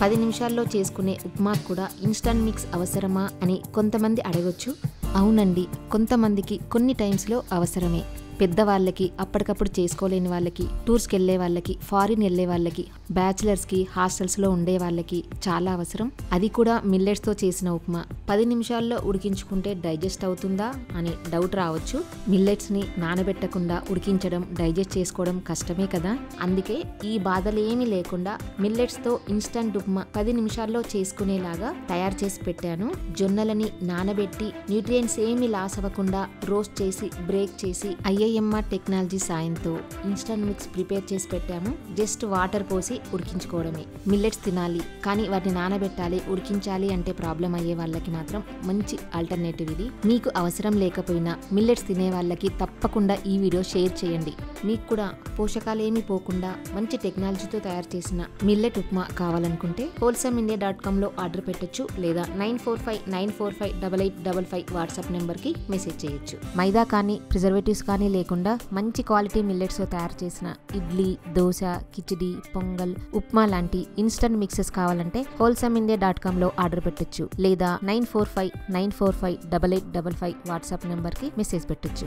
10 నిమిషాల్లో చేసుకునే ఉప్మాకు కూడా ఇన్స్టంట్ మిక్స్ అవసరమా అని కొంతమంది అడగొచ్చు. అవునండి, కొంతమందికి కొన్ని టైమ్స్లో అవసరమే. పెద్దవాళ్ళకి, అప్పటికప్పుడు చేసుకోలేని వాళ్ళకి, టూర్స్కి వెళ్ళే వాళ్ళకి, ఫారిన్ వెళ్ళే వాళ్ళకి, బ్యాచిలర్స్కి, హాస్టల్స్లో ఉండే వాళ్ళకి చాలా అవసరం. అది కూడా మిల్లెట్స్తో చేసిన ఉప్మా 10 నిమిషాల్లో ఉడికించుకుంటే డైజెస్ట్ అవుతుందా అని డౌట్ రావచ్చు. మిల్లెట్స్ని నానబెట్టకుండా ఉడికించడం, డైజెస్ట్ చేసుకోవడం కష్టమే కదా. అందుకే ఈ బాధలేమీ లేకుండా మిల్లెట్స్తో ఇన్స్టంట్ ఉప్మా 10 నిమిషాల్లో చేసుకునేలాగా తయారు చేసి పెట్టాను. జొన్నలని నానబెట్టి న్యూట్రియంట్స్ ఏమీ లాస్ అవ్వకుండా రోస్ట్ చేసి, బ్రేక్ చేసి ఐఐఎంఆర్ టెక్నాలజీ సాయంతో ఇన్స్టంట్ మిక్స్ ప్రిపేర్ చేసి పెట్టాము. జస్ట్ వాటర్ పోసి ఉడికించుకోవడమే. మిల్లెట్స్ తినాలి కానీ వాటిని నానబెట్టాలి, ఉడికించాలి అంటే ప్రాబ్లం అయ్యే వాళ్ళకి మాత్రం మంచి ఆల్టర్నేటివ్ ఇది. మీకు అవసరం లేకపోయినా మిల్లెట్స్ తినే వాళ్ళకి తప్పకుండా ఈ వీడియో షేర్ చేయండి. మీకు కూడా పోషకాలేమీ పోకుండా మంచి టెక్నాలజీతో తయారు చేసిన మిల్లెట్ ఉప్మా కావాలనుకుంటే wholesameindia.comలో ఆర్డర్ పెట్టొచ్చు, లేదా 9459458855 వాట్సాప్ నెంబర్కి మెసేజ్ చేయొచ్చు. మైదా కానీ ప్రిజర్వేటివ్స్ కానీ లేకుండా మంచి క్వాలిటీ మిల్లెట్స్తో తయారు చేసిన ఇడ్లీ, దోశ, కిచిడి, పొంగల్, ఉప్మా లాంటి ఇన్స్టంట్ మిక్సెస్ కావాలంటే wholesameindia.comలో ఆర్డర్ పెట్టొచ్చు, లేదా 9459458855 వాట్సాప్ నెంబర్కి మెసేజ్ పెట్టొచ్చు.